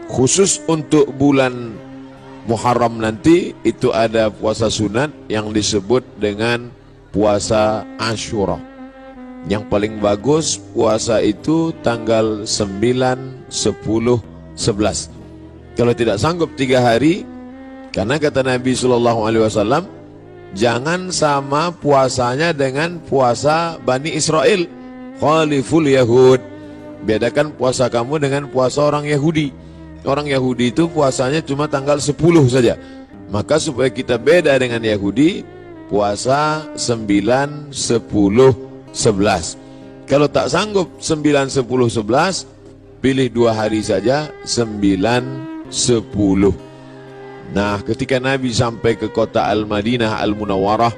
Khusus untuk bulan Muharram nanti itu ada puasa sunat yang disebut dengan puasa Ashura. Yang paling bagus puasa itu tanggal 9, 10, 11. Kalau tidak sanggup 3 hari, karena kata Nabi SAW, jangan sama puasanya dengan puasa Bani Israel. Khaliful Yahud. Bedakan puasa kamu dengan puasa orang Yahudi. Orang Yahudi itu puasanya cuma tanggal 10 saja. Maka supaya kita beda dengan Yahudi, puasa 9, 10, 11. Kalau tak sanggup 9, 10, 11, pilih 2 hari saja, 9, 10. Nah, ketika Nabi sampai ke kota Al-Madinah Al-Munawwarah,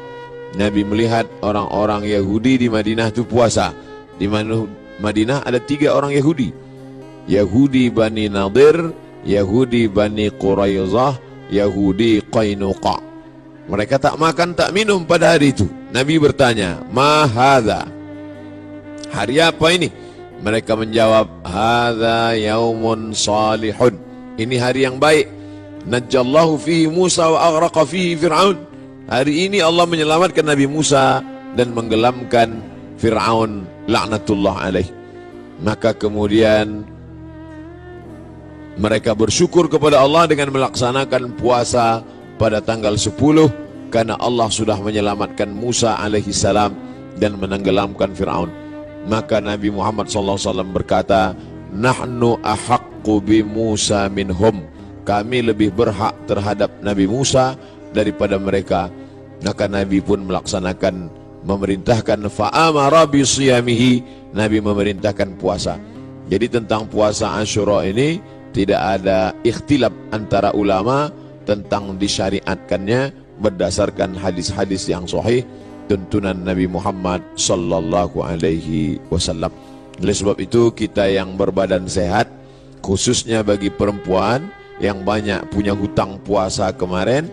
Nabi melihat orang-orang Yahudi di Madinah itu puasa. Di Madinah ada 3 orang Yahudi. Yahudi Bani Nadir, Yahudi Bani Quraizah, Yahudi Qainuqa. Mereka tak makan tak minum pada hari itu. Nabi bertanya, "Ma hadza?" Hari apa ini? Mereka menjawab, "Hadza yaumun salihun." Ini hari yang baik. Najjallahu fihi Musa wa aghraqa fihi Fir'aun. Hari ini Allah menyelamatkan Nabi Musa dan menggelamkan Fir'aun laknatullah alaih. Maka kemudian mereka bersyukur kepada Allah dengan melaksanakan puasa pada tanggal 10 karena Allah sudah menyelamatkan Musa alaihi salam dan menenggelamkan Fir'aun. Maka Nabi Muhammad SAW berkata, "Nahnu ahaqqu bi Musa minhum." Kami lebih berhak terhadap Nabi Musa daripada mereka. Maka Nabi pun melaksanakan, memerintahkan fa'amara bi siyamihi. Nabi memerintahkan puasa. Jadi tentang puasa Ashura ini tidak ada ikhtilaf antara ulama tentang disyariatkannya berdasarkan hadis-hadis yang sahih tuntunan Nabi Muhammad sallallahu alaihi wasallam. Oleh sebab itu kita yang berbadan sehat, khususnya bagi perempuan yang banyak punya hutang puasa kemarin,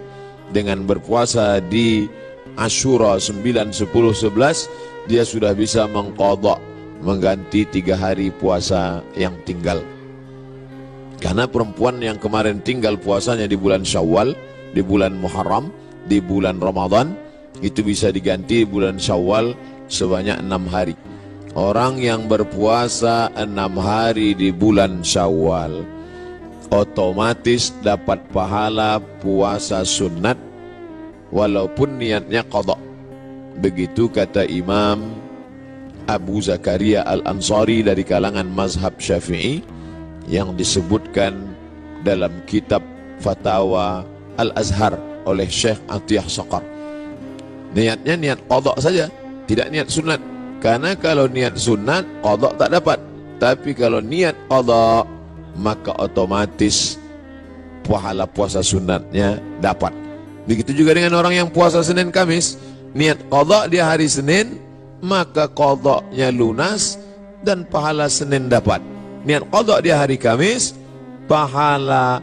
dengan berpuasa di Ashura 9, 10, 11 dia sudah bisa mengqadha, mengganti 3 hari puasa yang tinggal. Karena perempuan yang kemarin tinggal puasanya di bulan Syawal, di bulan Muharram, di bulan Ramadan, itu bisa diganti bulan Syawal sebanyak 6 hari. Orang yang berpuasa 6 hari di bulan Syawal otomatis dapat pahala puasa sunat walaupun niatnya qadha. Begitu kata Imam Abu Zakaria Al-Ansari dari kalangan mazhab Syafi'i yang disebutkan dalam kitab Fatawa Al-Azhar oleh Syekh Atiyah Saqar. Niatnya niat qadha saja, tidak niat sunat. Karena kalau niat sunat, qadha tak dapat. Tapi kalau niat qadha, maka otomatis pahala puasa sunatnya dapat. Begitu juga dengan orang yang puasa Senin Kamis, niat qadha di hari Senin, maka qadhanya lunas dan pahala Senin dapat. Niat qadha di hari Kamis, pahala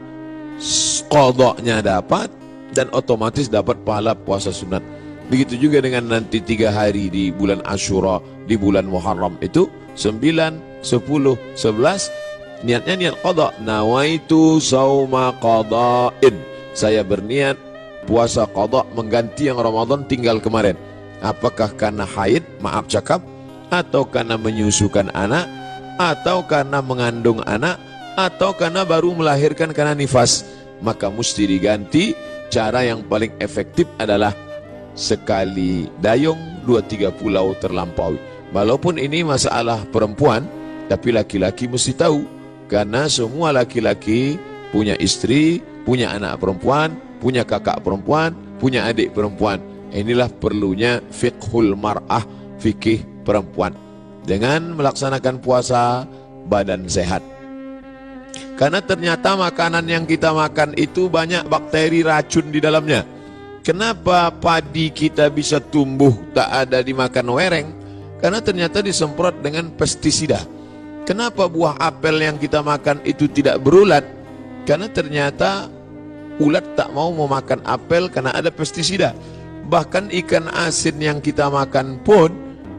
qadhanya dapat dan otomatis dapat pahala puasa sunat. Begitu juga dengan nanti 3 hari di bulan Ashura, di bulan Muharram itu 9, 10, 11 niatnya niat qadha. Nawaitu sauma qadha'in. Saya berniat puasa qadha mengganti yang Ramadan tinggal kemarin. Apakah karena haid, maaf cakap, atau karena menyusukan anak, atau karena mengandung anak, atau karena baru melahirkan karena nifas, maka mesti diganti. Cara yang paling efektif adalah sekali dayung 2-3 pulau terlampaui. Walaupun ini masalah perempuan, tapi laki-laki mesti tahu, karena semua laki-laki punya istri, punya anak perempuan, punya kakak perempuan, punya adik perempuan. Inilah perlunya fiqhul mar'ah, fikih perempuan. Dengan melaksanakan puasa, badan sehat. Karena ternyata makanan yang kita makan itu banyak bakteri racun di dalamnya. Kenapa padi kita bisa tumbuh tak ada dimakan wereng? Karena ternyata disemprot dengan pestisida. Kenapa buah apel yang kita makan itu tidak berulat? Karena ternyata ulat tak mau memakan apel karena ada pestisida. Bahkan ikan asin yang kita makan pun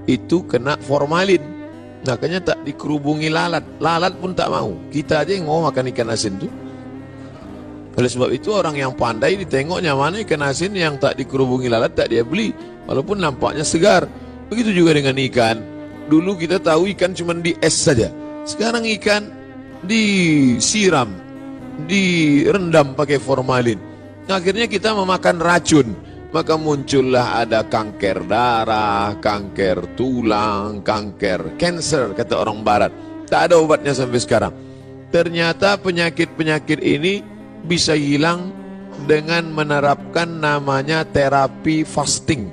itu kena formalin. Makanya tak dikerubungi lalat. Lalat pun tak mau. Kita aja yang mau makan ikan asin tuh. Oleh sebab itu orang yang pandai ditengoknya mana ikan asin yang tak dikerubungi lalat tak dia beli. Walaupun nampaknya segar. Begitu juga dengan ikan. Dulu kita tahu ikan cuma di es saja. Sekarang ikan disiram, direndam pakai formalin. Akhirnya kita memakan racun. Maka muncullah ada kanker darah, kanker tulang, kanker cancer kata orang barat. Tak ada obatnya sampai sekarang. Ternyata penyakit-penyakit ini bisa hilang dengan menerapkan namanya terapi fasting.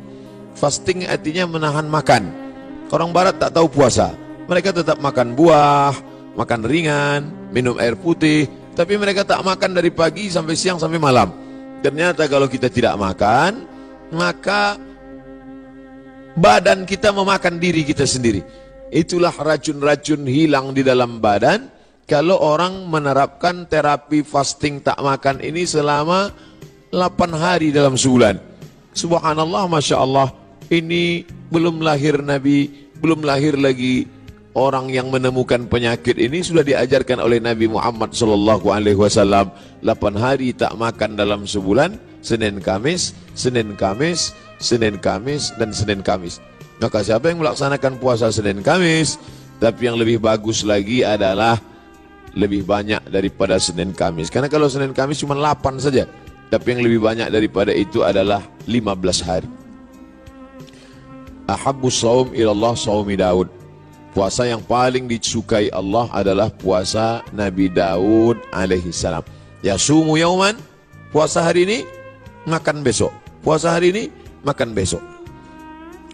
Fasting artinya menahan makan. Orang barat tak tahu puasa. Mereka tetap makan buah, makan ringan, minum air putih, tapi mereka tak makan dari pagi sampai siang sampai malam. Ternyata kalau kita tidak makan, maka badan kita memakan diri kita sendiri. Itulah racun-racun hilang di dalam badan kalau orang menerapkan terapi fasting tak makan ini selama 8 hari dalam sebulan. Subhanallah, Masya Allah, ini belum lahir Nabi, belum lahir lagi orang yang menemukan penyakit ini, sudah diajarkan oleh Nabi Muhammad SAW. 8 hari tak makan dalam sebulan, Senin Kamis, Senin Kamis, Senin Kamis, dan Senin Kamis. Maka siapa yang melaksanakan puasa Senin Kamis, tapi yang lebih bagus lagi adalah lebih banyak daripada Senin Kamis. Karena kalau Senin Kamis cuma 8 saja, tapi yang lebih banyak daripada itu adalah 15 hari. Ahabbus shaum ilallah shaumi Daud. Puasa yang paling disukai Allah adalah puasa Nabi Daud alaihi salam. Yasumu yauman, puasa hari ini, makan besok. Puasa hari ini, makan besok.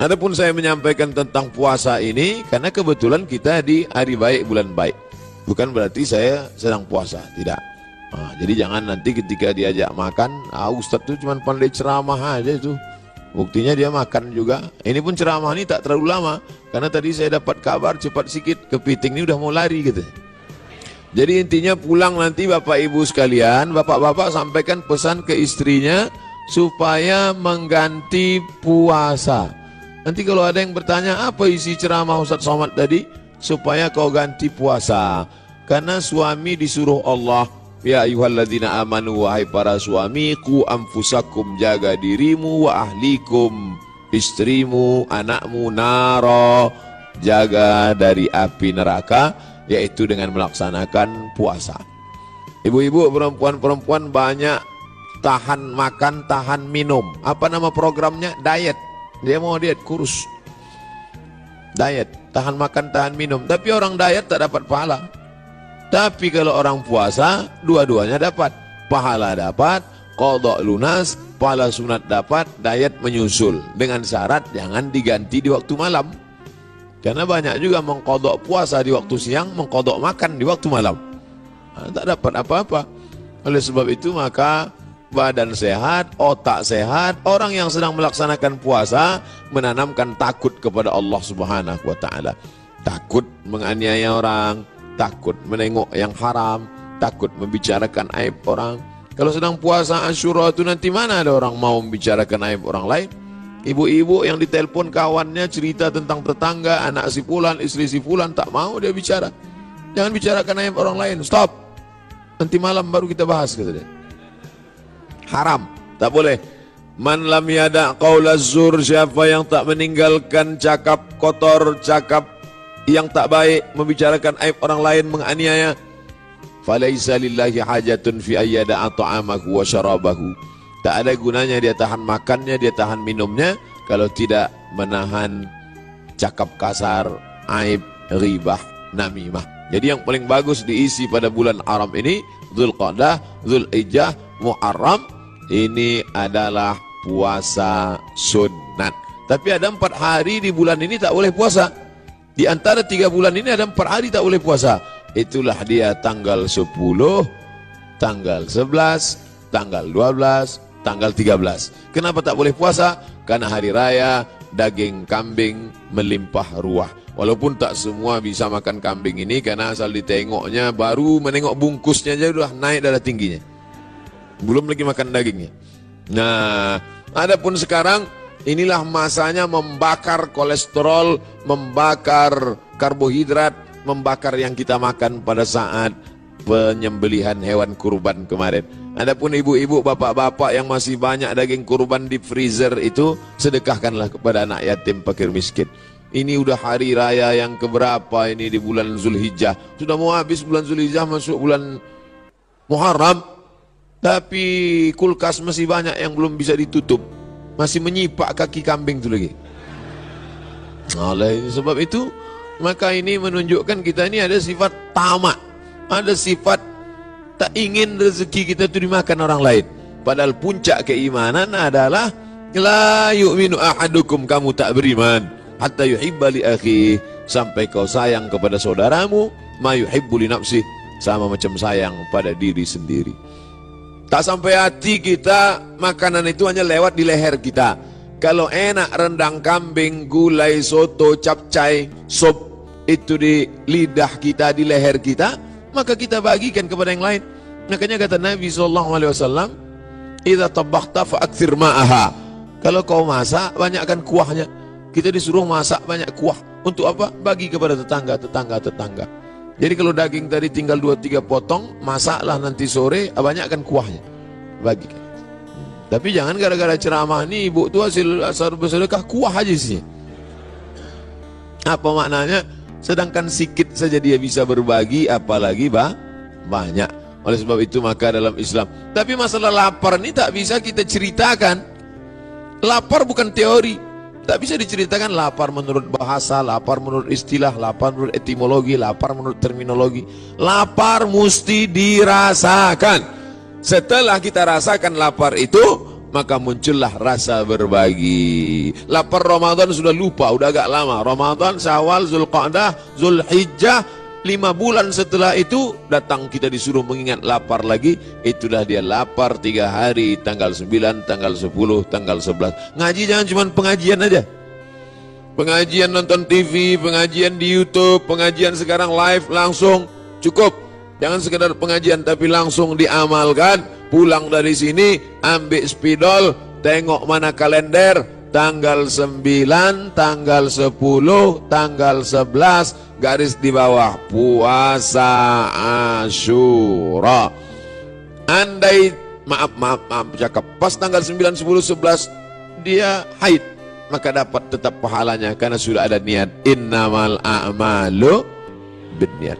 Adapun saya menyampaikan tentang puasa ini karena kebetulan kita di hari baik, bulan baik. Bukan berarti saya sedang puasa, tidak. Jadi jangan nanti ketika diajak makan, Ustadz tuh cuma pandai ceramah aja itu. Buktinya dia makan juga. Ini pun ceramah ini tak terlalu lama, karena tadi saya dapat kabar cepat sikit, kepiting ini udah mau lari gitu. Jadi intinya pulang nanti Bapak Ibu sekalian, Bapak-bapak sampaikan pesan ke istrinya supaya mengganti puasa. Nanti kalau ada yang bertanya apa isi ceramah Ustadz Somad tadi, supaya kau ganti puasa. Karena suami disuruh Allah, ya ayyuhalladzina amanu, wahai para suami, ku anfusakum, jaga dirimu, wa ahlikum, istrimu, anakmu, naro, jaga dari api neraka, yaitu dengan melaksanakan puasa. Ibu-ibu, perempuan-perempuan banyak tahan makan, tahan minum. Apa nama programnya? Diet. Dia mau diet, kurus. Diet, tahan makan, tahan minum. Tapi orang diet tak dapat pahala. Tapi kalau orang puasa, dua-duanya dapat. Pahala dapat, qadha lunas, pahala sunat dapat, diet menyusul. Dengan syarat jangan diganti di waktu malam. Karena banyak juga mengqadha puasa di waktu siang, mengqadha makan di waktu malam. Tak dapat apa-apa. Oleh sebab itu maka badan sehat, otak sehat, orang yang sedang melaksanakan puasa menanamkan takut kepada Allah Subhanahu wa taala. Takut menganiaya orang, takut menengok yang haram, takut membicarakan aib orang. Kalau sedang puasa Asyura itu nanti mana ada orang mau membicarakan aib orang lain? Ibu-ibu yang ditelepon kawannya cerita tentang tetangga, anak si fulan, istri si fulan, tak mau dia bicara. Jangan bicarakan aib orang lain, stop. Nanti malam baru kita bahas, kata dia. Haram, tak boleh. Man lam yada' qaulaz zur, siapa yang tak meninggalkan cakap kotor, cakap yang tak baik, membicarakan aib orang lain, menganiaya, falaisa lillahi hajatun fi ayyada'a ta'amahu wa syarabahu. Tak ada gunanya dia tahan makannya, dia tahan minumnya, kalau tidak menahan cakap kasar, aib, ghibah, namimah. Jadi yang paling bagus diisi pada bulan haram ini, Dzulqa'dah, Dzulhijjah, Muharram, ini adalah puasa sunat. Tapi ada 4 hari di bulan ini tak boleh puasa. Di antara 3 bulan ini ada 4 hari tak boleh puasa. Itulah dia tanggal 10, tanggal 11, tanggal 12, tanggal 13. Kenapa tak boleh puasa? Karena hari raya daging kambing melimpah ruah. Walaupun tak semua bisa makan kambing ini, karena asal ditengoknya, baru menengok bungkusnya aja sudah naik darah tingginya. Belum lagi makan dagingnya. Nah, adapun sekarang Inilah masanya membakar kolesterol, membakar karbohidrat, membakar yang kita makan pada saat penyembelihan hewan kurban kemarin. Adapun ibu-ibu, bapak-bapak yang masih banyak daging kurban di freezer itu, sedekahkanlah kepada anak yatim, fakir miskin. Ini udah hari raya yang keberapa ini di bulan Zulhijjah. Sudah mau habis bulan Zulhijjah, masuk bulan Muharram. Tapi kulkas masih banyak yang belum bisa ditutup. Masih menyipak kaki kambing itu lagi. Oleh sebab itu, maka ini menunjukkan kita ini ada sifat tamak. Ada sifat tak ingin rezeki kita itu dimakan orang lain. Padahal puncak keimanan adalah la yu'minu ahadukum, kamu tak beriman hatta yuhibba li akhi, sampai kau sayang kepada saudaramu ma yuhibbu li nafsi, sama macam sayang pada diri sendiri. Tak sampai hati kita, makanan itu hanya lewat di leher kita. Kalau enak rendang kambing, gulai, soto, capcay, sop itu di lidah kita, di leher kita, maka kita bagikan kepada yang lain. Makanya kata Nabi SAW, idza tabakhta fa'akthir ma'aha. Kalau kau masak, banyakkan kuahnya. Kita disuruh masak banyak kuah. Untuk apa? Bagi kepada tetangga. Jadi kalau daging tadi tinggal 2-3 potong, masaklah nanti sore, banyakkan kuahnya, bagikan. Tapi jangan gara-gara ceramah ini ibu tuh hasil bersedekah kuah aja sih. Apa maknanya? Sedangkan sikit saja dia bisa berbagi, apalagi banyak. Oleh sebab itu maka dalam Islam. Tapi masalah lapar ini tak bisa kita ceritakan. Lapar bukan teori. Tak bisa diceritakan lapar menurut bahasa, lapar menurut istilah, lapar menurut etimologi, lapar menurut terminologi. Lapar mesti dirasakan. Setelah kita rasakan lapar itu, maka muncullah rasa berbagi. Lapar Ramadan sudah lupa, udah agak lama. Ramadan, Syawal, Zulqa'dah, Zulhijjah, 5 bulan setelah itu datang kita disuruh mengingat lapar lagi. Itulah dia lapar 3 hari, tanggal 9, tanggal 10, tanggal 11. Ngaji jangan cuma pengajian aja. Pengajian nonton TV, pengajian di YouTube, pengajian sekarang live langsung cukup. Jangan sekedar pengajian tapi langsung diamalkan. Pulang dari sini ambil spidol, tengok mana kalender, tanggal 9, tanggal 10, tanggal 11, garis di bawah puasa Asyura. Andai maaf cakap pas tanggal 9, 10, 11 dia haid, maka dapat tetap pahalanya karena sudah ada niat. Innamal a'malu binniat.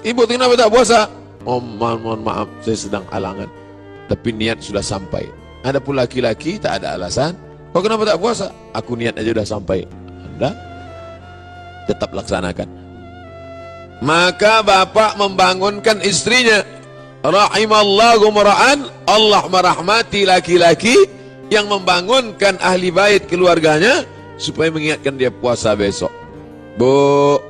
Ibu kenapa tak puasa? Oh mohon maaf saya sedang halangan, tapi niat sudah sampai. Adapun laki-laki tak ada alasan. Kau kenapa tak puasa? Aku niat aja udah sampai. Anda tetap laksanakan. Maka bapak membangunkan istrinya. Rahimallahu mar'an, Allah merahmati laki-laki yang membangunkan ahli bait keluarganya supaya mengingatkan dia puasa besok. Bu,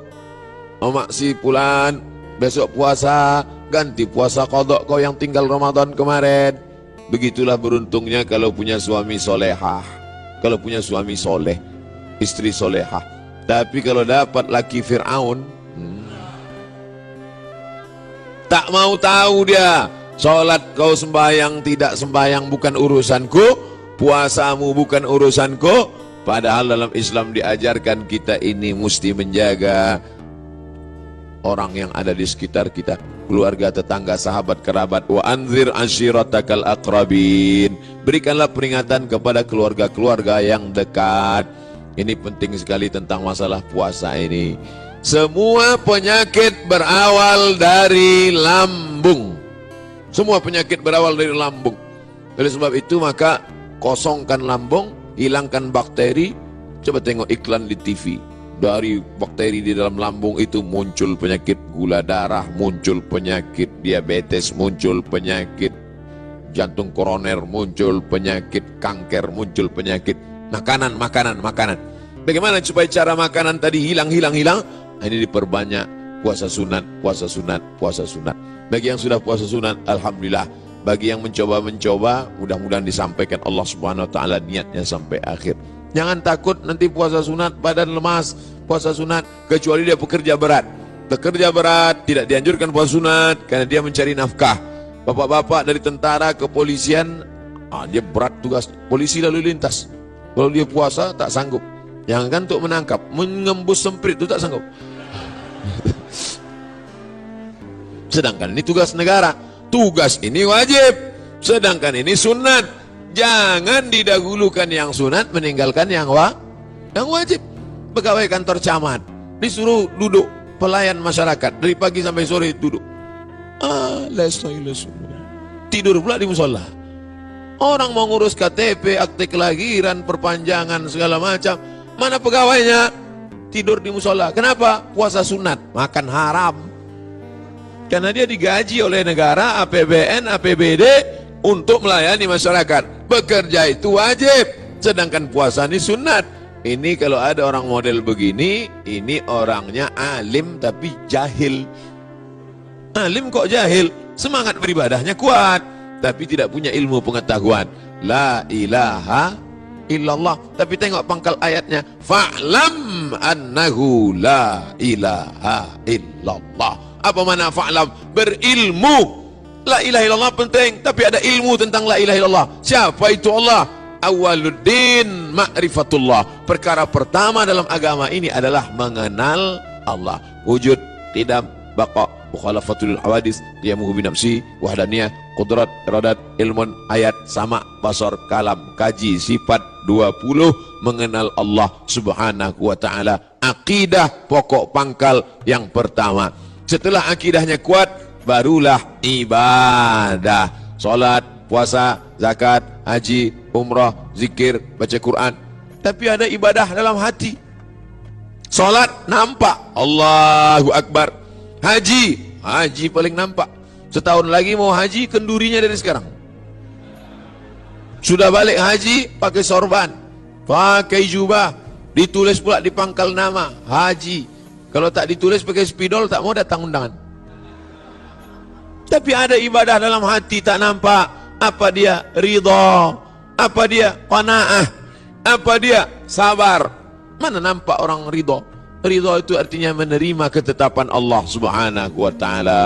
omak si Pulan besok puasa, ganti puasa qadha kau yang tinggal Ramadan kemarin. Begitulah beruntungnya kalau punya suami solehah, kalau punya suami soleh, istri solehah. Tapi kalau dapat laki Fir'aun, tak mau tahu dia. Sholat kau sembahyang tidak sembahyang bukan urusanku, puasamu bukan urusanku. Padahal dalam Islam diajarkan kita ini mesti menjaga orang yang ada di sekitar kita, keluarga, tetangga, sahabat, kerabat. Wa anzir ashiratakal aqrabin. Berikanlah peringatan kepada keluarga-keluarga yang dekat. Ini penting sekali tentang masalah puasa ini. Semua penyakit berawal dari lambung. Semua penyakit berawal dari lambung. Oleh sebab itu maka kosongkan lambung, hilangkan bakteri. Coba tengok iklan di TV. Dari bakteri di dalam lambung itu muncul penyakit gula darah, muncul penyakit diabetes, muncul penyakit jantung koroner, muncul penyakit kanker, muncul penyakit makanan. Bagaimana supaya cara makanan tadi hilang? Ini diperbanyak puasa sunat. Bagi yang sudah puasa sunat, alhamdulillah. Bagi yang mencoba, mudah-mudahan disampaikan Allah Subhanahu wa taala niatnya sampai akhir. Jangan takut nanti puasa sunat badan lemas, puasa sunat, kecuali dia pekerja berat. Pekerja berat tidak dianjurkan puasa sunat karena dia mencari nafkah. Bapak-bapak dari tentara, kepolisian, dia berat tugas, polisi lalu lintas. Kalau dia puasa tak sanggup. Jangan untuk menangkap, mengembus semprit itu tak sanggup. Sedangkan ini tugas negara. Tugas ini wajib, sedangkan ini sunat. Jangan didahulukan yang sunat, meninggalkan yang wajib. Pegawai kantor camat disuruh duduk, pelayan masyarakat dari pagi sampai sore duduk. Tidur pula di musola. Orang mau ngurus KTP, akte kelahiran, perpanjangan segala macam, mana pegawainya? Tidur di musola. Kenapa? Puasa sunat, makan haram. Karena dia digaji oleh negara, APBN, APBD untuk melayani masyarakat. Bekerja itu wajib, sedangkan puasa ini sunat. Ini kalau ada orang model begini, ini orangnya alim tapi jahil. Alim kok jahil? Semangat beribadahnya kuat, tapi tidak punya ilmu pengetahuan. La ilaha illallah. Tapi tengok pangkal ayatnya, fa'lam annahu la ilaha illallah. Apa mana fa'lam? Berilmu. La ilaha illallah penting, tapi ada ilmu tentang la ilaha illallah. Siapa itu Allah? Awaluddin ma'rifatullah. Perkara pertama dalam agama ini adalah mengenal Allah. Wujud, qidam, baqa, mukhalafatul hawadis, qiyamuhu binafsi, wahdaniyah, qudrat, iradat, ilmun, ayat, sama, basar, kalam, kaji, sifat 20, mengenal Allah subhanahu wa ta'ala. Akidah pokok pangkal yang pertama. Setelah akidahnya kuat, barulah ibadah. Salat, puasa, zakat, haji, umrah, zikir, baca Quran. Tapi ada ibadah dalam hati. Salat nampak, Allahu Akbar. Haji paling nampak. Setahun lagi mau haji, kendurinya dari sekarang. Sudah balik haji, pakai sorban, pakai jubah, ditulis pula di pangkal nama, haji. Kalau tak ditulis pakai spidol, tak mau datang undangan. Tapi ada ibadah dalam hati tak nampak. Apa dia? Ridha. Apa dia? Qanaah. Apa dia? Sabar. Mana nampak orang ridha? Ridha itu artinya menerima ketetapan Allah subhanahu wa ta'ala.